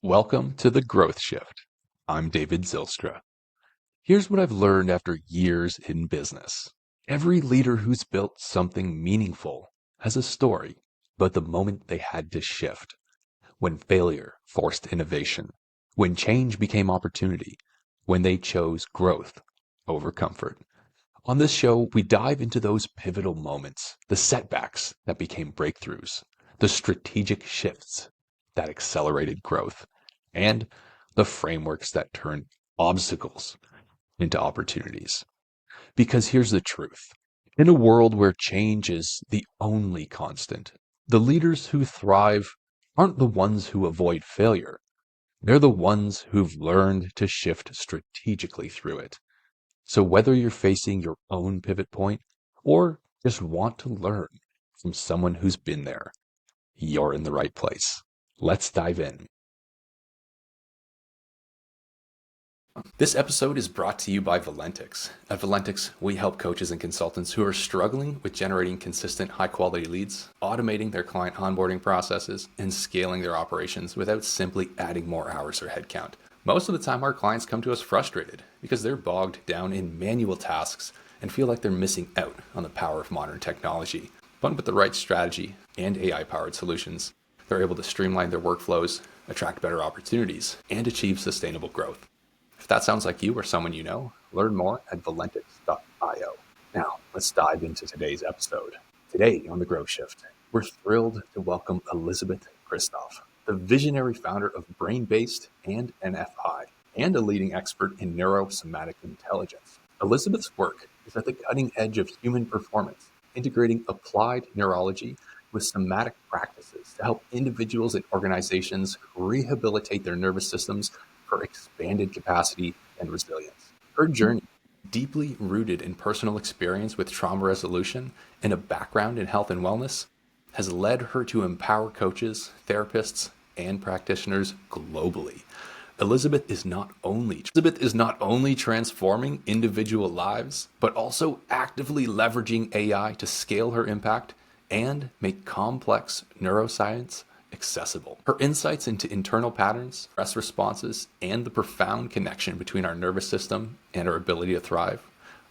Welcome to the Growth Shift. I'm David Zylstra. Here's what I've learned after years in business. Every leader who's built something meaningful has a story, but the moment they had to shift, when failure forced innovation, when change became opportunity, when they chose growth over comfort. On this show, we dive into those pivotal moments, the setbacks that became breakthroughs, the strategic shifts that accelerated growth, and the frameworks that turn obstacles into opportunities. Because here's the truth. In a world where change is the only constant, the leaders who thrive aren't the ones who avoid failure. They're the ones who've learned to shift strategically through it. So whether you're facing your own pivot point or just want to learn from someone who's been there, you're in the right place. Let's dive in. This episode is brought to you by Valentix. At Valentix, we help coaches and consultants who are struggling with generating consistent, high-quality leads, automating their client onboarding processes, and scaling their operations without simply adding more hours or headcount. Most of the time, our clients come to us frustrated because they're bogged down in manual tasks and feel like they're missing out on the power of modern technology. But with the right strategy and AI-powered solutions, they're able to streamline their workflows, attract better opportunities, and achieve sustainable growth. If that sounds like you or someone you know, learn more at valentix.io. Now, let's dive into today's episode. Today on The Growth Shift, we're thrilled to welcome Elisabeth Kristof, the visionary founder of Brain-Based and NFI, and a leading expert in neurosomatic intelligence. Elisabeth's work is at the cutting edge of human performance, integrating applied neurology with somatic practices to help individuals and organizations rehabilitate their nervous systems for expanded capacity and resilience. Her journey, deeply rooted in personal experience with trauma resolution and a background in health and wellness, has led her to empower coaches, therapists, and practitioners globally. Elisabeth is not only transforming individual lives, but also actively leveraging AI to scale her impact and make complex neuroscience accessible. Her insights into internal patterns, stress responses, and the profound connection between our nervous system and our ability to thrive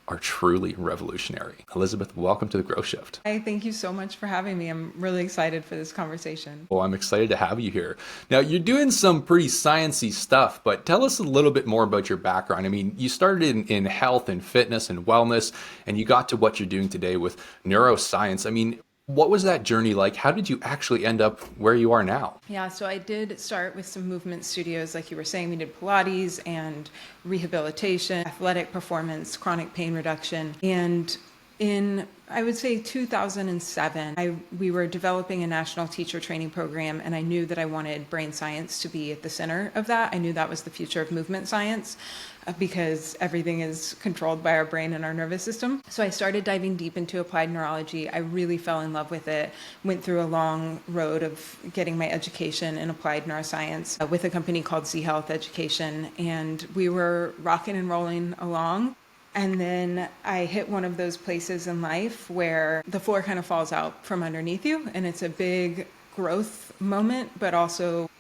are truly revolutionary. Elisabeth, welcome to The Growth Shift. Hi, thank you so much for having me. I'm really excited for this conversation. Well, I'm excited to have you here. Now, you're doing some pretty sciencey stuff, but tell us a little bit more about your background. I mean, you started in health and fitness and wellness, and you got to what you're doing today with neuroscience. I mean, what was that journey like? How did you actually end up where you are now? Yeah, so I did start with some movement studios. Like you were saying, we did Pilates and rehabilitation, athletic performance, chronic pain reduction. And in, I would say 2007, we were developing a national teacher training program, and I knew that I wanted brain science to be at the center of that. I knew that was the future of movement science because everything is controlled by our brain and our nervous system. So I started diving deep into applied neurology. I really fell in love with it, went through a long road of getting my education in applied neuroscience with a company called Z Health Education, and we were rocking and rolling along. And then I hit one of those places in life where the floor kind of falls out from underneath you, and it's a big growth moment, but also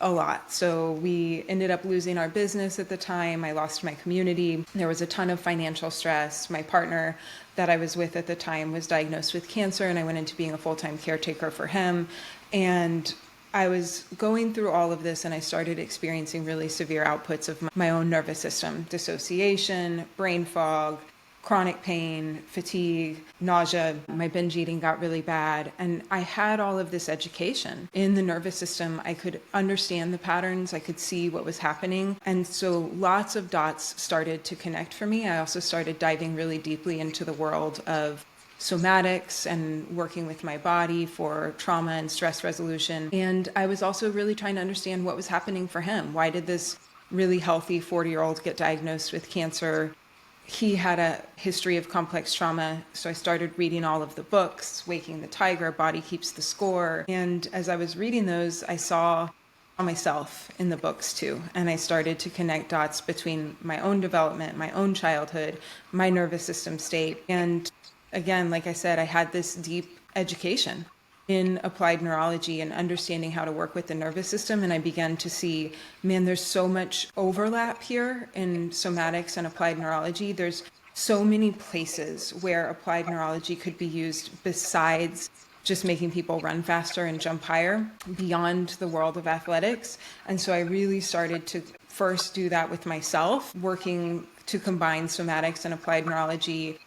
a lot. So we ended up losing our business at the time. I lost my community. There was a ton of financial stress. My partner that I was with at the time was diagnosed with cancer, and I went into being a full-time caretaker for him. And I was going through all of this, and I started experiencing really severe outputs of my own nervous system: dissociation, brain fog, chronic pain, fatigue, nausea. My binge eating got really bad. And I had all of this education in the nervous system. I could understand the patterns. I could see what was happening. And so lots of dots started to connect for me. I also started diving really deeply into the world of somatics and working with my body for trauma and stress resolution. And I was also really trying to understand what was happening for him. Why did this really healthy 40-year-old get diagnosed with cancer? He had a history of complex trauma, so I started reading all of the books, Waking the Tiger, Body Keeps the Score. And as I was reading those, I saw myself in the books too. And I started to connect dots between my own development, my own childhood, my nervous system state. And again, like I said, I had this deep education in applied neurology and understanding how to work with the nervous system. And I began to see, man, there's so much overlap here in somatics and applied neurology. There's so many places where applied neurology could be used besides just making people run faster and jump higher, beyond the world of athletics. And so I really started to first do that with myself, working to combine somatics and applied neurology.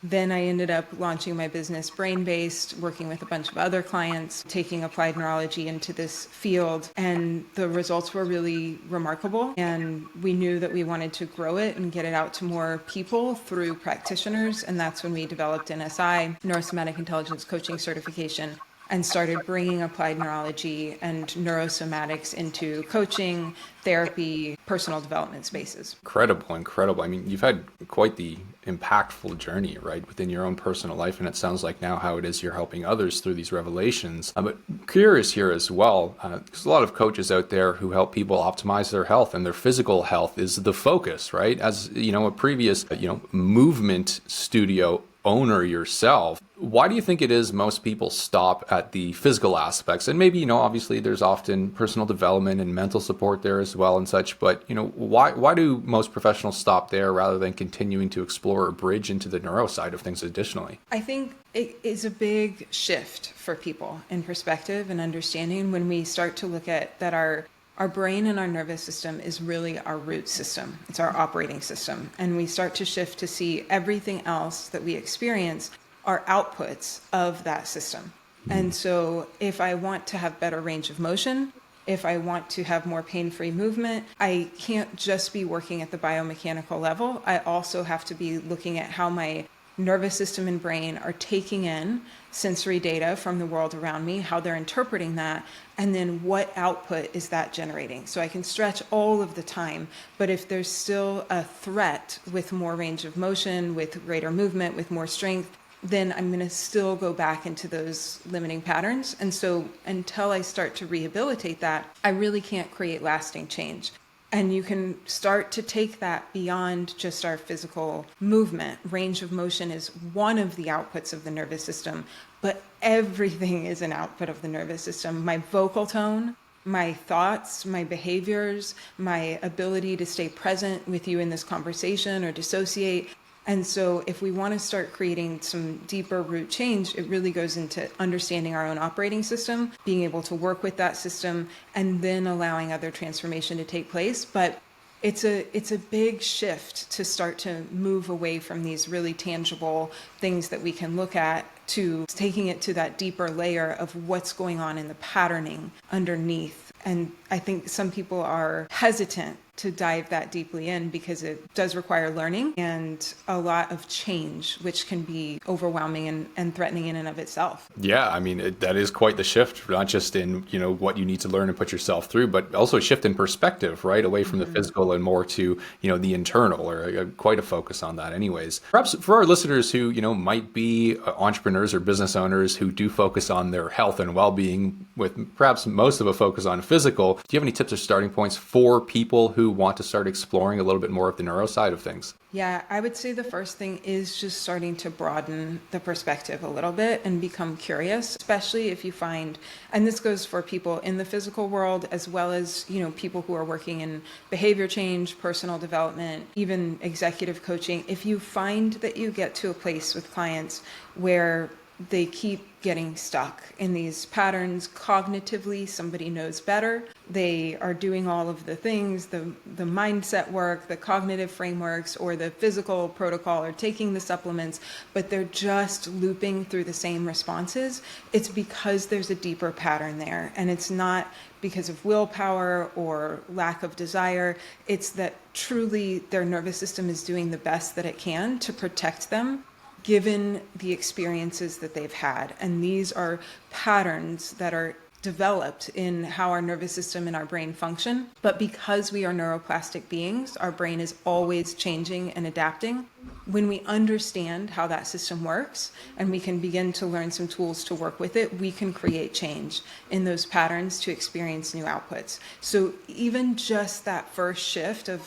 Then I ended up launching my business Brain-Based, working with a bunch of other clients, taking applied neurology into this field. And the results were really remarkable. And we knew that we wanted to grow it and get it out to more people through practitioners. And that's when we developed NSI, Neurosomatic Intelligence Coaching Certification, and started bringing applied neurology and neurosomatics into coaching, therapy, personal development spaces. Incredible. I mean, you've had quite the impactful journey, right, within your own personal life. And it sounds like now how it is you're helping others through these revelations. But curious here as well, there's a lot of coaches out there who help people optimize their health, and their physical health is the focus, right? As, a previous, movement studio owner yourself, why do you think it is most people stop at the physical aspects? And maybe, obviously there's often personal development and mental support there as well and such, but, why do most professionals stop there rather than continuing to explore or bridge into the neuro side of things additionally? I think it is a big shift for people in perspective and understanding when we start to look at that our brain and our nervous system is really our root system. It's our operating system. And we start to shift to see everything else that we experience are outputs of that system. And so if I want to have better range of motion, if I want to have more pain-free movement, I can't just be working at the biomechanical level. I also have to be looking at how my nervous system and brain are taking in sensory data from the world around me, how they're interpreting that, and then what output is that generating. So I can stretch all of the time, but if there's still a threat with more range of motion, with greater movement, with more strength, then I'm going to still go back into those limiting patterns. And so until I start to rehabilitate that, I really can't create lasting change. And you can start to take that beyond just our physical movement. Range of motion is one of the outputs of the nervous system, but everything is an output of the nervous system. My vocal tone, my thoughts, my behaviors, my ability to stay present with you in this conversation or dissociate. And so if we want to start creating some deeper root change, it really goes into understanding our own operating system, being able to work with that system, and then allowing other transformation to take place. But it's a big shift to start to move away from these really tangible things that we can look at to taking it to that deeper layer of what's going on in the patterning underneath. And I think some people are hesitant to dive that deeply in because it does require learning and a lot of change, which can be overwhelming and threatening in and of itself. Yeah, I mean, that is quite the shift, not just in, what you need to learn and put yourself through, but also a shift in perspective, right? Away from the physical and more to, the internal, or quite a focus on that anyways. Perhaps for our listeners who, might be entrepreneurs or business owners who do focus on their health and well-being with perhaps most of a focus on physical, do you have any tips or starting points for people who want to start exploring a little bit more of the neuro side of things? Yeah, I would say the first thing is just starting to broaden the perspective a little bit and become curious, especially if you find, and this goes for people in the physical world as well as, people who are working in behavior change, personal development, even executive coaching. If you find that you get to a place with clients where they keep getting stuck in these patterns cognitively, somebody knows better. They are doing all of the things, the mindset work, the cognitive frameworks, or the physical protocol, or taking the supplements, but they're just looping through the same responses. It's because there's a deeper pattern there. And it's not because of willpower or lack of desire. It's that truly their nervous system is doing the best that it can to protect them, given the experiences that they've had. And these are patterns that are developed in how our nervous system and our brain function. But because we are neuroplastic beings, our brain is always changing and adapting. When we understand how that system works and we can begin to learn some tools to work with it, we can create change in those patterns to experience new outputs. So even just that first shift of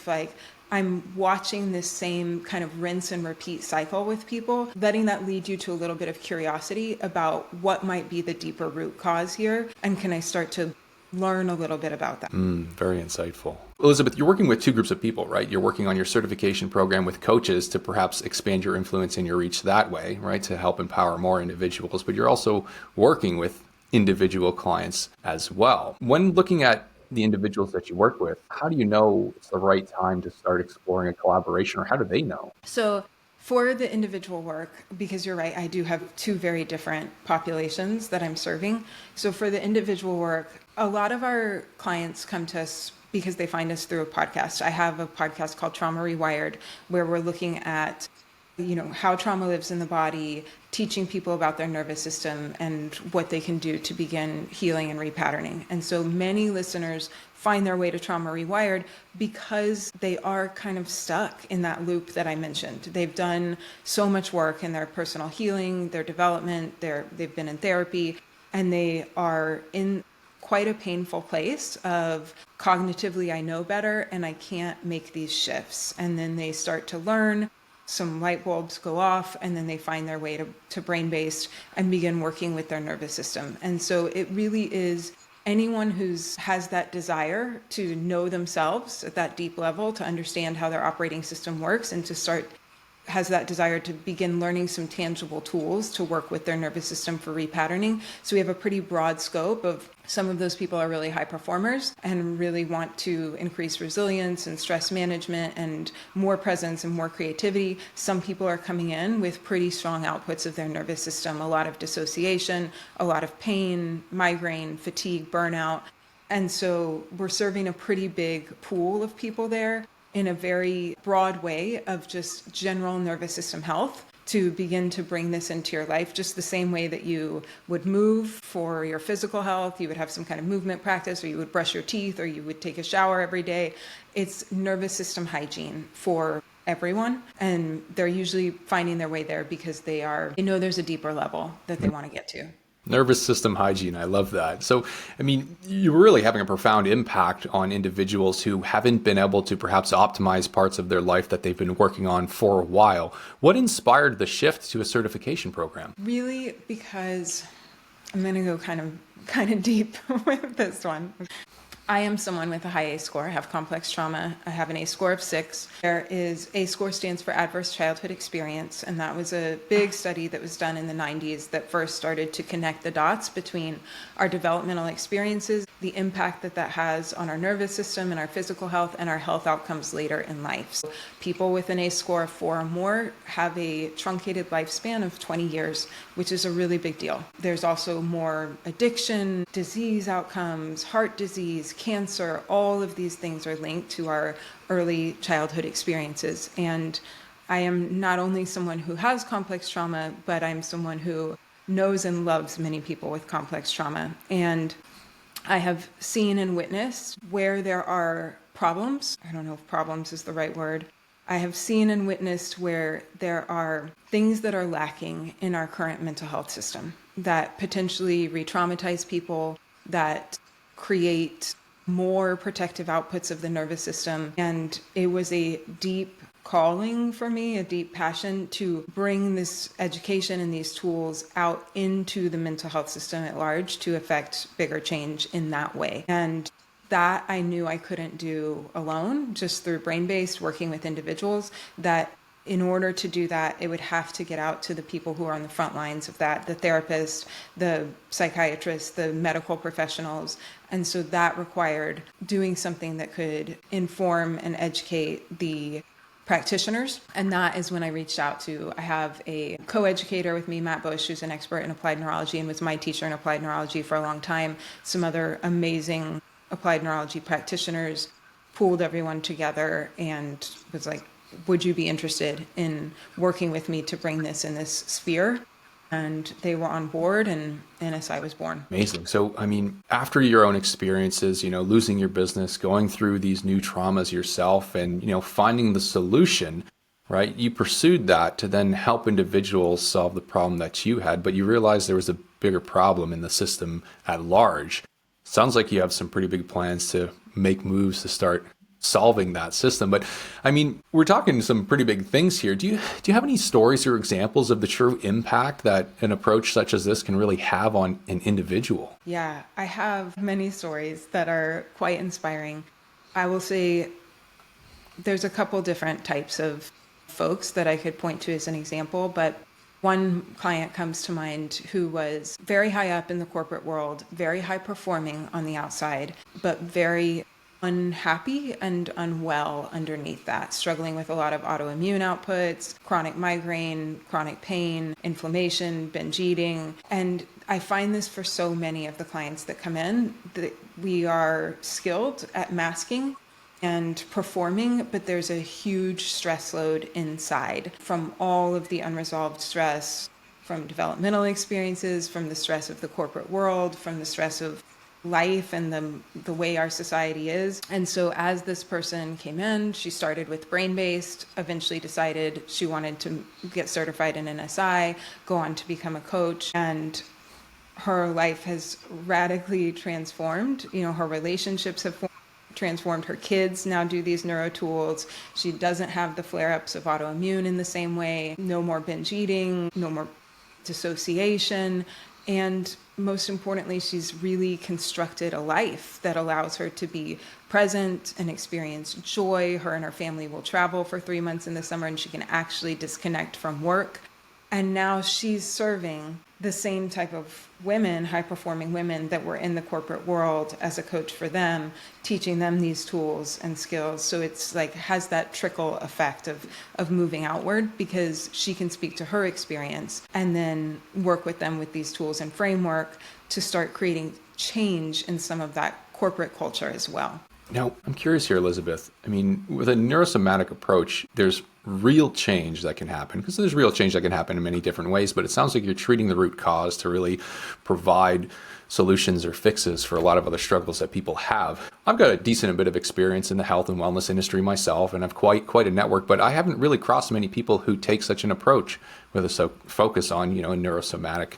I'm watching this same kind of rinse and repeat cycle with people, letting that lead you to a little bit of curiosity about what might be the deeper root cause here. And can I start to learn a little bit about that? Very insightful. Elisabeth, you're working with two groups of people, right? You're working on your certification program with coaches to perhaps expand your influence and your reach that way, right? To help empower more individuals, but you're also working with individual clients as well. When looking at the individuals that you work with, how do you know it's the right time to start exploring a collaboration, or how do they know? So for the individual work, because you're right, I do have two very different populations that I'm serving. So for the individual work, a lot of our clients come to us because they find us through a podcast. I have a podcast called Trauma Rewired, where we're looking at how trauma lives in the body, teaching people about their nervous system and what they can do to begin healing and repatterning. And so many listeners find their way to Trauma Rewired because they are kind of stuck in that loop that I mentioned. They've done so much work in their personal healing, their development, they've been in therapy, and they are in quite a painful place of cognitively, I know better and I can't make these shifts. And then they start to learn, some light bulbs go off, and then they find their way to brain-based and begin working with their nervous system. And so it really is anyone has that desire to know themselves at that deep level, to understand how their operating system works, and has that desire to begin learning some tangible tools to work with their nervous system for repatterning. So we have a pretty broad scope of some of those people are really high performers and really want to increase resilience and stress management and more presence and more creativity. Some people are coming in with pretty strong outputs of their nervous system, a lot of dissociation, a lot of pain, migraine, fatigue, burnout. And so we're serving a pretty big pool of people there in a very broad way of just general nervous system health to begin to bring this into your life, just the same way that you would move for your physical health. You would have some kind of movement practice, or you would brush your teeth, or you would take a shower every day. It's nervous system hygiene for everyone. And they're usually finding their way there because they know there's a deeper level that they want to get to. Nervous system hygiene. I love that. So, I mean, you're really having a profound impact on individuals who haven't been able to perhaps optimize parts of their life that they've been working on for a while. What inspired the shift to a certification program? Really, because I'm going to go kind of deep with this one. I am someone with a high ACE score. I have complex trauma. I have an ACE score of 6. ACE score stands for Adverse Childhood Experience, and that was a big study that was done in the 90s that first started to connect the dots between our developmental experiences, the impact that has on our nervous system and our physical health, and our health outcomes later in life. So people with an ACE score of 4 or more have a truncated lifespan of 20 years, which is a really big deal. There's also more addiction, disease outcomes, heart disease, cancer. All of these things are linked to our early childhood experiences. And I am not only someone who has complex trauma, but I'm someone who knows and loves many people with complex trauma. And I have seen and witnessed where there are problems. I don't know if problems is the right word. I have seen and witnessed where there are things that are lacking in our current mental health system that potentially re-traumatize people, that create more protective outputs of the nervous system. And it was a deep calling for me, a deep passion to bring this education and these tools out into the mental health system at large to affect bigger change in that way. And that I knew I couldn't do alone, just through brain-based working with individuals, that in order to do that, it would have to get out to the people who are on the front lines of that, the therapists, the psychiatrists, the medical professionals. And so that required doing something that could inform and educate the practitioners. And that is when I reached out to, I have a co-educator with me, Matt Bush, who's an expert in applied neurology and was my teacher in applied neurology for a long time. Some other amazing applied neurology practitioners, pooled everyone together and was like, would you be interested in working with me to bring this in this sphere? And they were on board, and NSI was born. Amazing. So, I mean, after your own experiences, losing your business, going through these new traumas yourself and, finding the solution, right? You pursued that to then help individuals solve the problem that you had, but you realized there was a bigger problem in the system at large. Sounds like you have some pretty big plans to make moves to start solving that system. But I mean, we're talking some pretty big things here. Do you have any stories or examples of the true impact that an approach such as this can really have on an individual? Yeah, I have many stories that are quite inspiring. I will say there's a couple different types of folks that I could point to as an example, but one client comes to mind who was very high up in the corporate world, very high performing on the outside, but very unhappy and unwell underneath that, struggling with a lot of autoimmune outputs, chronic migraine, chronic pain, inflammation, binge eating. And I find this for so many of the clients that come in, that we are skilled at masking and performing, but there's a huge stress load inside from all of the unresolved stress, from developmental experiences, from the stress of the corporate world, from the stress of life and the way our society is. And so as this person came in, she started with brain-based, eventually decided she wanted to get certified in NSI, go on to become a coach, and her life has radically transformed. You know, her relationships have transformed. Her kids now do these neuro tools. She doesn't have the flare-ups of autoimmune in the same way. No more binge eating, no more dissociation. And most importantly, she's really constructed a life that allows her to be present and experience joy. Her and her family will travel for 3 months in the summer, and she can actually disconnect from work. And now she's serving the same type of women, high-performing women that were in the corporate world as a coach for them, teaching them these tools and skills. So it's like has that trickle effect of moving outward, because she can speak to her experience and then work with them with these tools and framework to start creating change in some of that corporate culture as well. Now, I'm curious here, Elisabeth. I mean, with a neurosomatic approach, there's real change that can happen, because there's real change that can happen in many different ways, but it sounds like you're treating the root cause to really provide solutions or fixes for a lot of other struggles that people have. I've got a decent bit of experience in the health and wellness industry myself, and I've quite a network, but I haven't really crossed many people who take such an approach with a focus on, neurosomatic,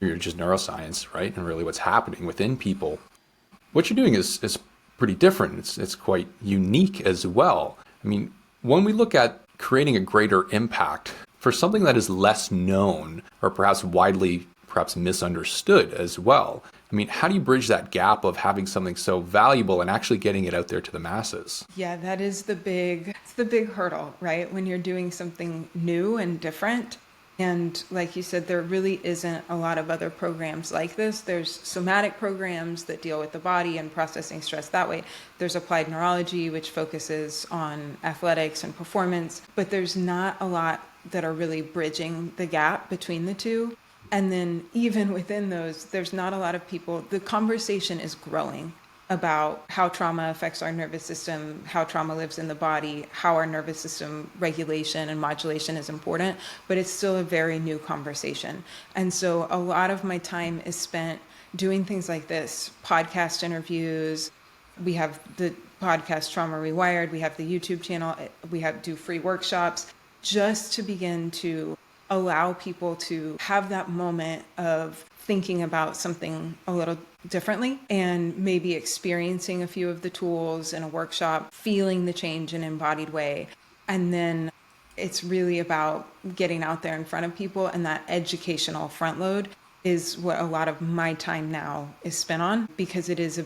or just neuroscience, right? And really what's happening within people. What you're doing is pretty different. It's quite unique as well. I mean, when we look at creating a greater impact for something that is less known or perhaps misunderstood as well, I mean, how do you bridge that gap of having something so valuable and actually getting it out there to the masses? Yeah, that is the big hurdle, right? When you're doing something new and different. And like you said, there really isn't a lot of other programs like this. There's somatic programs that deal with the body and processing stress that way. There's applied neurology, which focuses on athletics and performance, but there's not a lot that are really bridging the gap between the two. And then even within those, there's not a lot of people. The conversation is growing about how trauma affects our nervous system, how trauma lives in the body, how our nervous system regulation and modulation is important, but it's still a very new conversation. And so a lot of my time is spent doing things like this, podcast interviews. We have the podcast Trauma Rewired, we have the YouTube channel, we do free workshops, just to begin to allow people to have that moment of thinking about something a little differently and maybe experiencing a few of the tools in a workshop, feeling the change in an embodied way. And then it's really about getting out there in front of people, and that educational front load is what a lot of my time now is spent on, because it is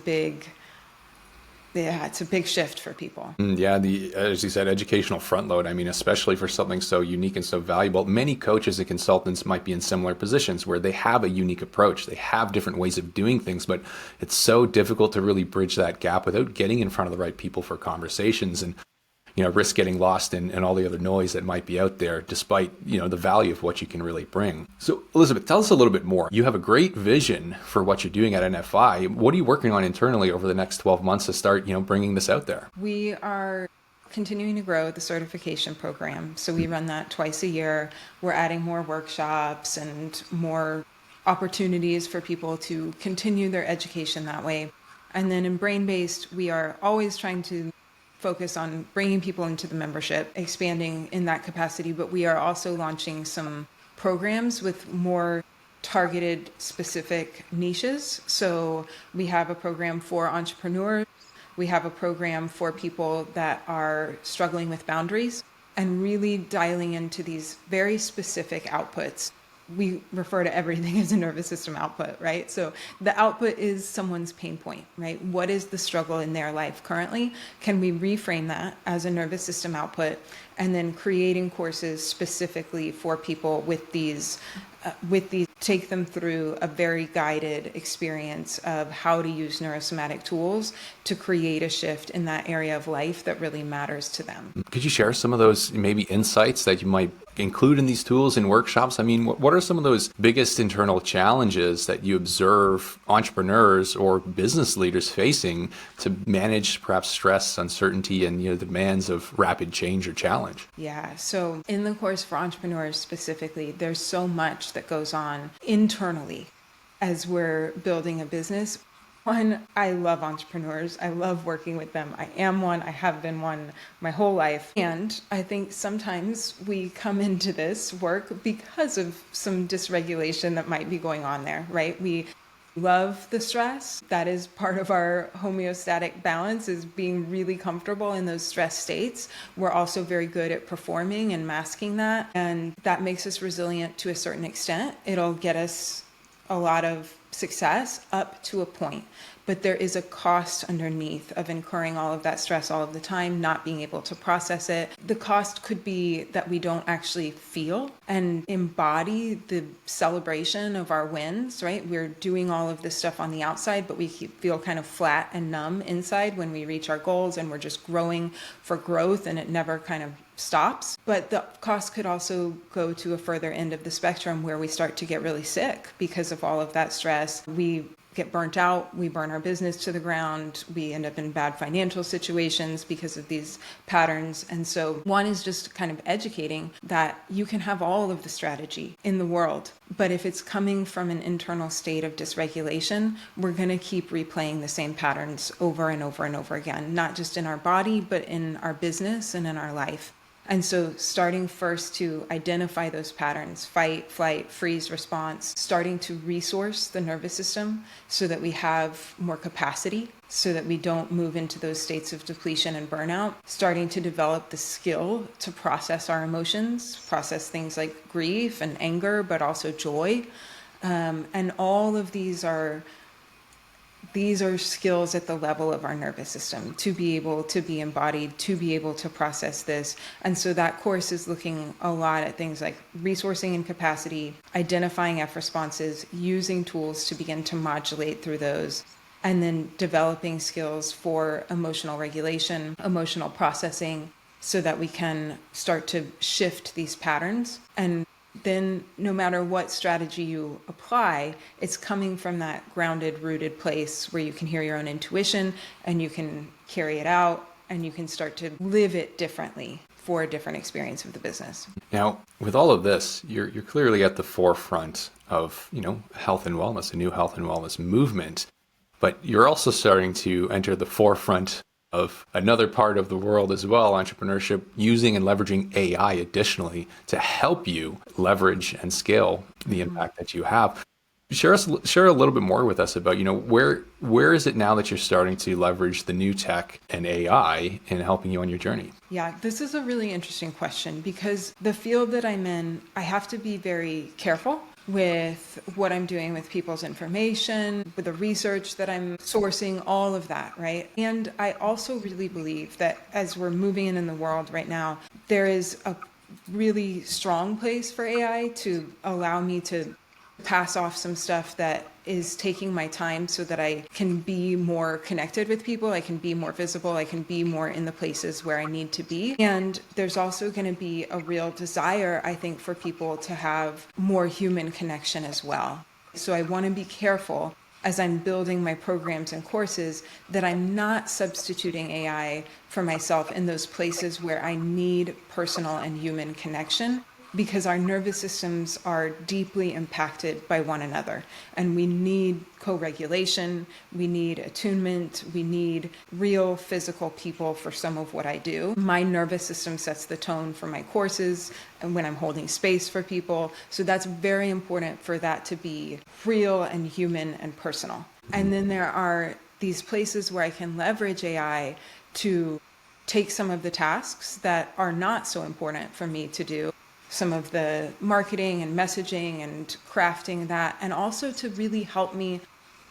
it's a big shift for people. Yeah, as you said, educational front load. I mean, especially for something so unique and so valuable. Many coaches and consultants might be in similar positions where they have a unique approach. They have different ways of doing things, but it's so difficult to really bridge that gap without getting in front of the right people for conversations and, risk getting lost in all the other noise that might be out there, despite, the value of what you can really bring. So, Elisabeth, tell us a little bit more. You have a great vision for what you're doing at NFI. What are you working on internally over the next 12 months to start, bringing this out there? We are continuing to grow the certification program. So we run that twice a year. We're adding more workshops and more opportunities for people to continue their education that way. And then in brain-based, we are always trying to focus on bringing people into the membership, expanding in that capacity, but we are also launching some programs with more targeted specific niches. So we have a program for entrepreneurs We have a program for people that are struggling with boundaries and really dialing into these very specific outputs. We refer to everything as a nervous system output, right? So the output is someone's pain point, right? What is the struggle in their life currently? Can we reframe that as a nervous system output, and then creating courses specifically for people with these, take them through a very guided experience of how to use neurosomatic tools to create a shift in that area of life that really matters to them. Could you share some of those maybe insights that you might include in these tools and workshops? I mean, what are some of those biggest internal challenges that you observe entrepreneurs or business leaders facing to manage perhaps stress, uncertainty, and the demands of rapid change or challenge? Yeah, so in the course for entrepreneurs specifically, there's so much that goes on internally as we're building a business. One, I love entrepreneurs. I love working with them. I am one. I have been one my whole life. And I think sometimes we come into this work because of some dysregulation that might be going on there, right? We love the stress. That is part of our homeostatic balance, is being really comfortable in those stress states. We're also very good at performing and masking that. And that makes us resilient to a certain extent. It'll get us a lot of success up to a point, but there is a cost underneath of incurring all of that stress all of the time, not being able to process it. The cost could be that we don't actually feel and embody the celebration of our wins, right? We're doing all of this stuff on the outside, but we feel kind of flat and numb inside when we reach our goals, and we're just growing for growth and it never kind of stops. But the cost could also go to a further end of the spectrum where we start to get really sick because of all of that stress. We get burnt out, we burn our business to the ground, we end up in bad financial situations because of these patterns. And so one is just kind of educating that you can have all of the strategy in the world, but if it's coming from an internal state of dysregulation, we're going to keep replaying the same patterns over and over and over again, not just in our body, but in our business and in our life. And so starting first to identify those patterns, fight, flight, freeze response, starting to resource the nervous system so that we have more capacity, so that we don't move into those states of depletion and burnout, starting to develop the skill to process our emotions, process things like grief and anger, but also joy. And all of these are skills at the level of our nervous system to be able to be embodied, to be able to process this. And so that course is looking a lot at things like resourcing and capacity, identifying F responses, using tools to begin to modulate through those, and then developing skills for emotional regulation, emotional processing, so that we can start to shift these patterns. And then no matter what strategy you apply, it's coming from that grounded, rooted place where you can hear your own intuition and you can carry it out and you can start to live it differently for a different experience of the business. Now, with all of this, you're clearly at the forefront of, health and wellness, a new health and wellness movement, but you're also starting to enter the forefront of another part of the world as well, entrepreneurship, using and leveraging AI additionally to help you leverage and scale the impact that you have. Share a little bit more with us about, where is it now that you're starting to leverage the new tech and AI in helping you on your journey? Yeah, this is a really interesting question because the field that I'm in, I have to be very careful with what I'm doing with people's information, with the research that I'm sourcing, all of that, right? And I also really believe that as we're moving in the world right now, there is a really strong place for AI to allow me to pass off some stuff that is taking my time so that I can be more connected with people, I can be more visible, I can be more in the places where I need to be. And there's also going to be a real desire, I think, for people to have more human connection as well. So I want to be careful as I'm building my programs and courses that I'm not substituting AI for myself in those places where I need personal and human connection, because our nervous systems are deeply impacted by one another. And we need co-regulation, we need attunement, we need real physical people for some of what I do. My nervous system sets the tone for my courses and when I'm holding space for people. So that's very important for that to be real and human and personal. And then there are these places where I can leverage AI to take some of the tasks that are not so important for me to do, some of the marketing and messaging and crafting that, and also to really help me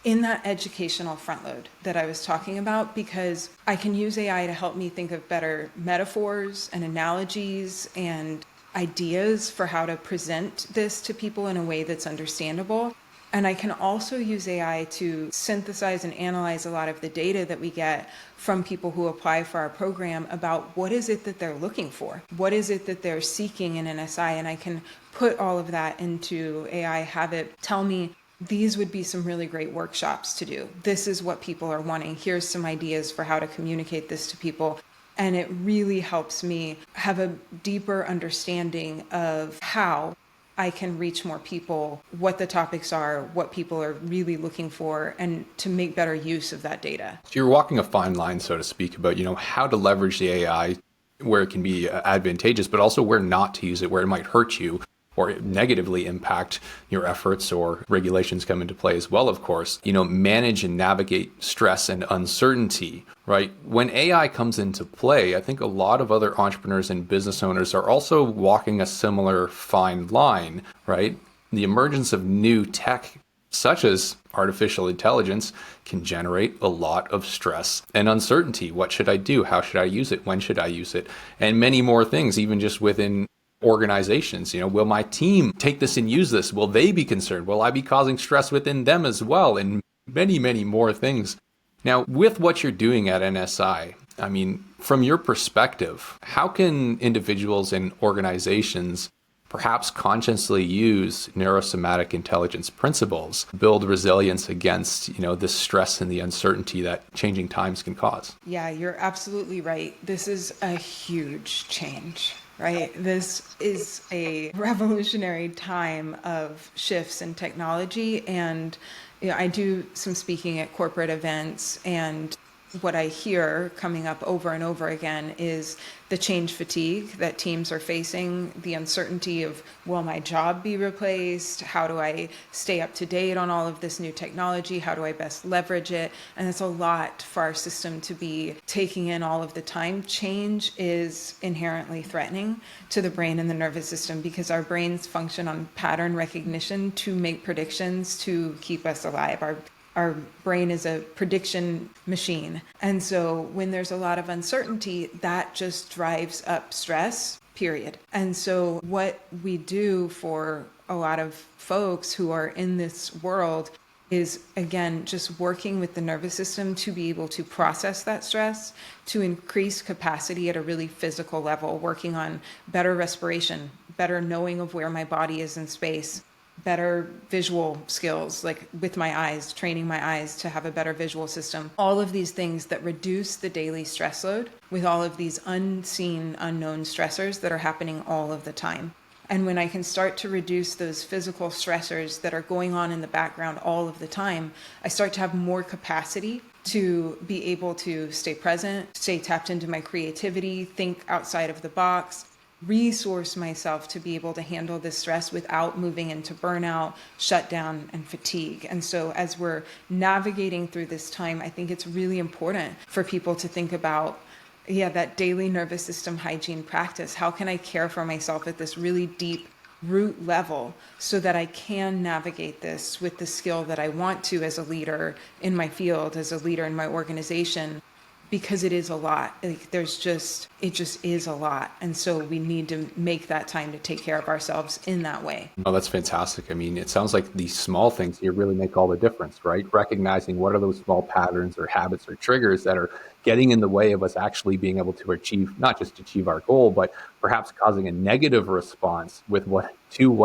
in that educational front load that I was talking about, because I can use AI to help me think of better metaphors and analogies and ideas for how to present this to people in a way that's understandable. And I can also use AI to synthesize and analyze a lot of the data that we get from people who apply for our program about what is it that they're looking for? What is it that they're seeking in NSI? And I can put all of that into AI, have it tell me, these would be some really great workshops to do. This is what people are wanting. Here's some ideas for how to communicate this to people. And it really helps me have a deeper understanding of how I can reach more people, what the topics are, what people are really looking for, and to make better use of that data. So you're walking a fine line, so to speak, about, how to leverage the AI where it can be advantageous, but also where not to use it, where it might hurt you or negatively impact your efforts, or regulations come into play as well, of course. Manage and navigate stress and uncertainty, right? When AI comes into play, I think a lot of other entrepreneurs and business owners are also walking a similar fine line, right? The emergence of new tech, such as artificial intelligence, can generate a lot of stress and uncertainty. What should I do? How should I use it? When should I use it? And many more things, even just within organizations. Will my team take this and use this? Will they be concerned? Will I be causing stress within them as well? And many, many more things. Now, with what you're doing at NSI, from your perspective, how can individuals and organizations perhaps consciously use neurosomatic intelligence principles, build resilience against, this stress and the uncertainty that changing times can cause? Yeah, you're absolutely right. This is a huge change. Right? This is a revolutionary time of shifts in technology. And I do some speaking at corporate events, and what I hear coming up over and over again is the change fatigue that teams are facing, the uncertainty of, will my job be replaced? How do I stay up to date on all of this new technology? How do I best leverage it? And it's a lot for our system to be taking in all of the time. Change is inherently threatening to the brain and the nervous system, because our brains function on pattern recognition to make predictions to keep us alive. Our brain is a prediction machine. And so when there's a lot of uncertainty, that just drives up stress, period. And so what we do for a lot of folks who are in this world is, again, just working with the nervous system to be able to process that stress, to increase capacity at a really physical level, working on better respiration, better knowing of where my body is in space, better visual skills, like with my eyes, training my eyes to have a better visual system. All of these things that reduce the daily stress load with all of these unseen, unknown stressors that are happening all of the time. And when I can start to reduce those physical stressors that are going on in the background all of the time, I start to have more capacity to be able to stay present, stay tapped into my creativity, think outside of the box, resource myself to be able to handle this stress without moving into burnout, shutdown, and fatigue. And so as we're navigating through this time, I think it's really important for people to think about, that daily nervous system hygiene practice. How can I care for myself at this really deep root level so that I can navigate this with the skill that I want to as a leader in my field, as a leader in my organization? Because it is a lot. It just is a lot. And so we need to make that time to take care of ourselves in that way. Oh, that's fantastic. It sounds like these small things here really make all the difference, right? Recognizing what are those small patterns or habits or triggers that are getting in the way of us actually being able to achieve, not just achieve our goal, but perhaps causing a negative response with what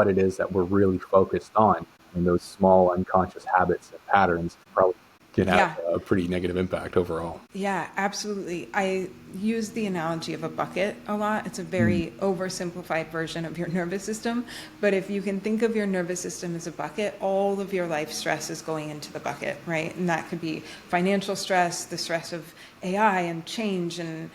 it is that we're really focused on. And those small unconscious habits and patterns probably can have a pretty negative impact overall. Yeah, absolutely. I use the analogy of a bucket a lot. It's a very oversimplified version of your nervous system. But if you can think of your nervous system as a bucket, all of your life stress is going into the bucket, right? And that could be financial stress, the stress of AI and change and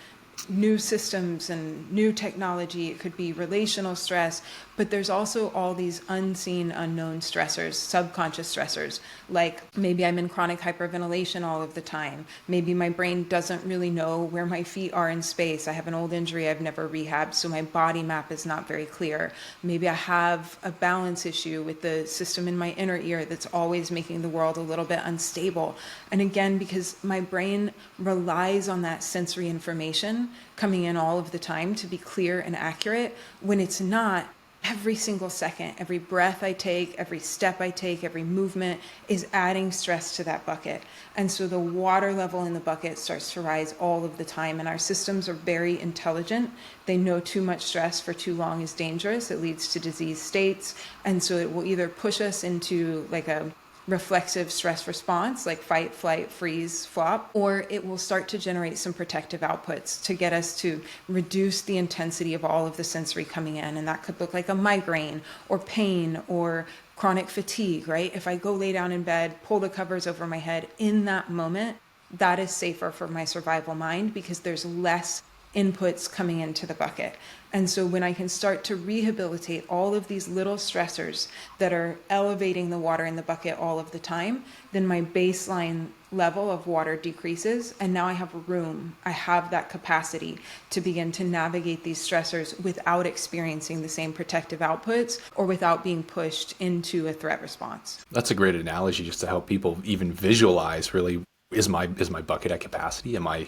new systems and new technology. It could be relational stress, but there's also all these unseen, unknown stressors, subconscious stressors, like maybe I'm in chronic hyperventilation all of the time. Maybe my brain doesn't really know where my feet are in space. I have an old injury I've never rehabbed, so my body map is not very clear. Maybe I have a balance issue with the system in my inner ear that's always making the world a little bit unstable. And again, because my brain relies on that sensory information coming in all of the time to be clear and accurate, when it's not, every single second, every breath I take, every step I take, every movement is adding stress to that bucket. And so the water level in the bucket starts to rise all of the time. And our systems are very intelligent. They know too much stress for too long is dangerous. It leads to disease states. And so it will either push us into like a reflexive stress response, like fight, flight, freeze, flop, or it will start to generate some protective outputs to get us to reduce the intensity of all of the sensory coming in. And that could look like a migraine or pain or chronic fatigue, right? If I go lay down in bed, pull the covers over my head in that moment, that is safer for my survival mind because there's less inputs coming into the bucket. And so when I can start to rehabilitate all of these little stressors that are elevating the water in the bucket all of the time, then my baseline level of water decreases. And now I have room. I have that capacity to begin to navigate these stressors without experiencing the same protective outputs or without being pushed into a threat response. That's a great analogy just to help people even visualize really, is my bucket at capacity? Am I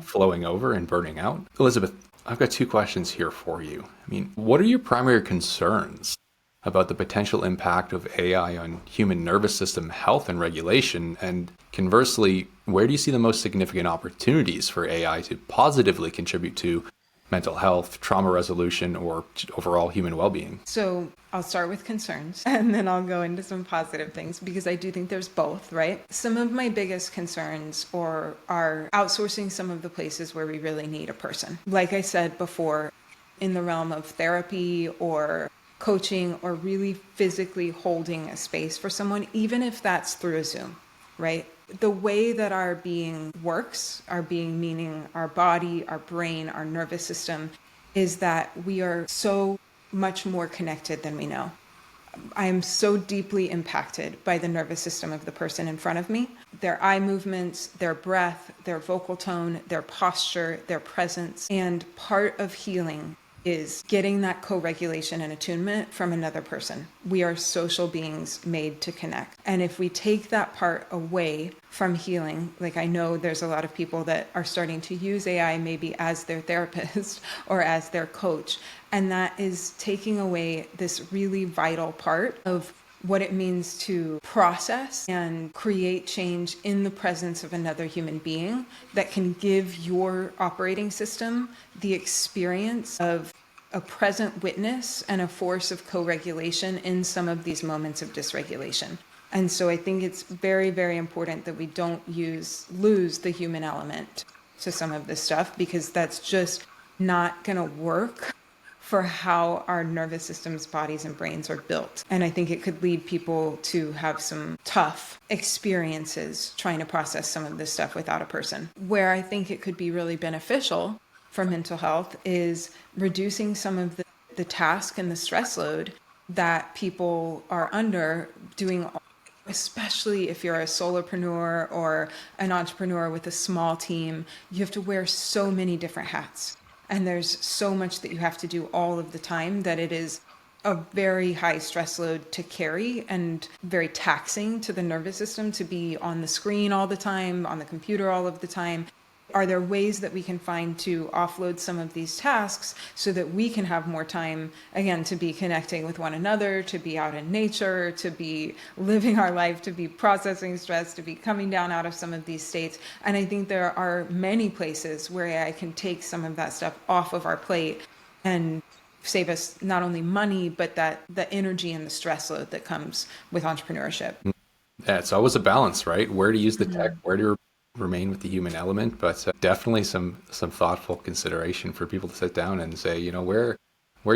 flowing over and burning out? Elisabeth, I've got two questions here for you. I mean, what are your primary concerns about the potential impact of AI on human nervous system health and regulation? And conversely, where do you see the most significant opportunities for AI to positively contribute to mental health, trauma resolution, or overall human well-being? So I'll start with concerns and then I'll go into some positive things because I do think there's both, right? Some of my biggest concerns are outsourcing some of the places where we really need a person. Like I said before, in the realm of therapy or coaching or really physically holding a space for someone, even if that's through a Zoom, right? The way that our being works, our being meaning our body, our brain, our nervous system, is that we are so much more connected than we know. I am so deeply impacted by the nervous system of the person in front of me, their eye movements, their breath, their vocal tone, their posture, their presence. And part of healing is getting that co-regulation and attunement from another person. We are social beings made to connect. And if we take that part away from healing, like I know there's a lot of people that are starting to use AI maybe as their therapist or as their coach, and that is taking away this really vital part of what it means to process and create change in the presence of another human being that can give your operating system the experience of a present witness and a force of co-regulation in some of these moments of dysregulation. And so I think it's very, very important that we don't lose the human element to some of this stuff, because that's just not going to work for how our nervous systems, bodies, and brains are built. And I think it could lead people to have some tough experiences trying to process some of this stuff without a person. Where I think it could be really beneficial for mental health is reducing some of the task and the stress load that people are under doing, especially if you're a solopreneur or an entrepreneur with a small team. You have to wear so many different hats. And there's so much that you have to do all of the time that it is a very high stress load to carry and very taxing to the nervous system to be on the screen all the time, on the computer all of the time. Are there ways that we can find to offload some of these tasks so that we can have more time, again, to be connecting with one another, to be out in nature, to be living our life, to be processing stress, to be coming down out of some of these states? And I think there are many places where AI can take some of that stuff off of our plate and save us not only money, but the energy and the stress load that comes with entrepreneurship. Yeah, it's always a balance, right? Where to use the tech, where to remain with the human element, but definitely some thoughtful consideration for people to sit down and say, you know, where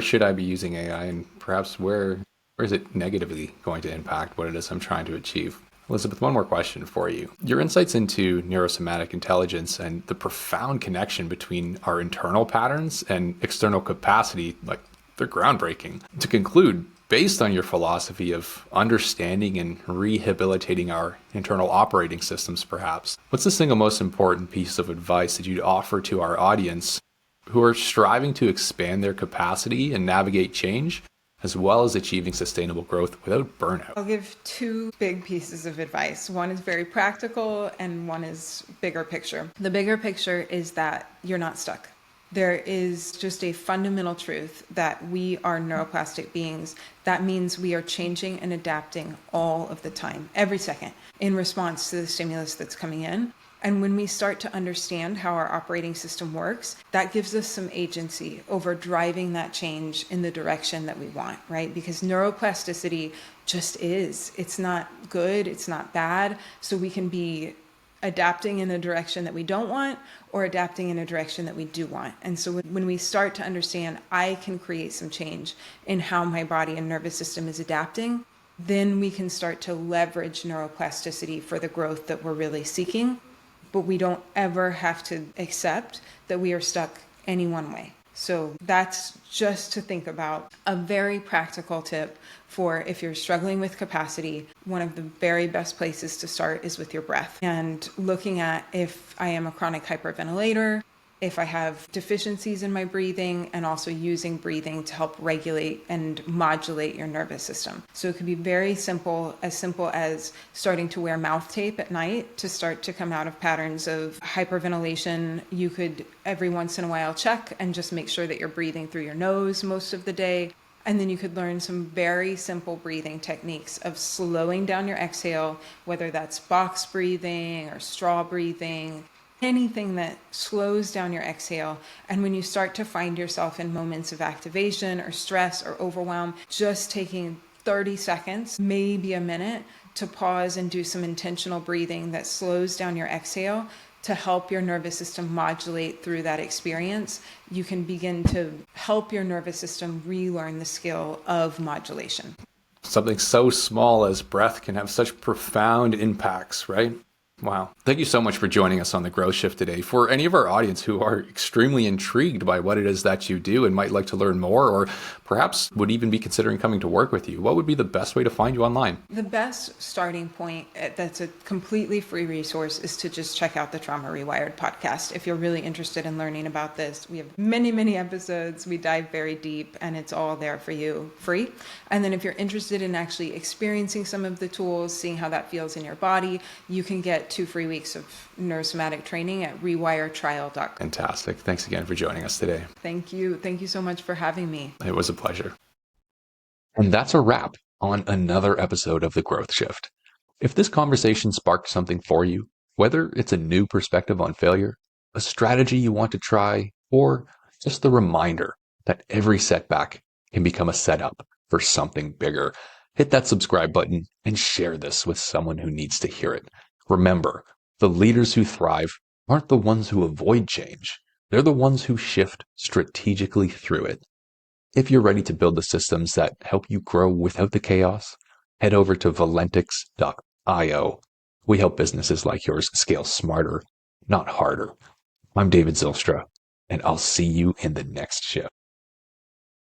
should I be using AI, and perhaps where is it negatively going to impact what it is I'm trying to achieve. Elizabeth, one more question for you. Your insights into neurosomatic intelligence and the profound connection between our internal patterns and external capacity, like, they're groundbreaking. To conclude, based on your philosophy of understanding and rehabilitating our internal operating systems, perhaps, what's the single most important piece of advice that you'd offer to our audience who are striving to expand their capacity and navigate change, as well as achieving sustainable growth without burnout? I'll give two big pieces of advice. One is very practical and one is bigger picture. The bigger picture is that you're not stuck. There is just a fundamental truth that we are neuroplastic beings. That means we are changing and adapting all of the time, every second, in response to the stimulus that's coming in. And when we start to understand how our operating system works, that gives us some agency over driving that change in the direction that we want, right? Because neuroplasticity just is. It's not good, it's not bad. So we can be adapting in a direction that we don't want or adapting in a direction that we do want. And so when we start to understand I can create some change in how my body and nervous system is adapting, then we can start to leverage neuroplasticity for the growth that we're really seeking. But we don't ever have to accept that we are stuck any one way. So that's just to think about. A very practical tip for if you're struggling with capacity, one of the very best places to start is with your breath. And looking at if I am a chronic hyperventilator, if I have deficiencies in my breathing, and also using breathing to help regulate and modulate your nervous system. So it could be very simple as starting to wear mouth tape at night to start to come out of patterns of hyperventilation. You could every once in a while check and just make sure that you're breathing through your nose most of the day. And then you could learn some very simple breathing techniques of slowing down your exhale, whether that's box breathing or straw breathing, anything that slows down your exhale. And when you start to find yourself in moments of activation or stress or overwhelm, just taking 30 seconds, maybe a minute, to pause and do some intentional breathing that slows down your exhale to help your nervous system modulate through that experience. You can begin to help your nervous system relearn the skill of modulation. Something so small as breath can have such profound impacts, right? Wow. Thank you so much for joining us on the Growth Shift today. For any of our audience who are extremely intrigued by what it is that you do and might like to learn more, or perhaps would even be considering coming to work with you, what would be the best way to find you online? The best starting point that's a completely free resource is to just check out the Trauma Rewired podcast. If you're really interested in learning about this, we have many, many episodes. We dive very deep and it's all there for you free. And then if you're interested in actually experiencing some of the tools, seeing how that feels in your body, you can get 2 free weeks of Neurosomatic training at rewiretrial.com. Fantastic. Thanks again for joining us today. Thank you. Thank you so much for having me. It was a pleasure. And that's a wrap on another episode of The Growth Shift. If this conversation sparked something for you, whether it's a new perspective on failure, a strategy you want to try, or just the reminder that every setback can become a setup for something bigger, hit that subscribe button and share this with someone who needs to hear it. Remember, the leaders who thrive aren't the ones who avoid change. They're the ones who shift strategically through it. If you're ready to build the systems that help you grow without the chaos, head over to valentix.io. We help businesses like yours scale smarter, not harder. I'm David Zylstra, and I'll see you in the next shift.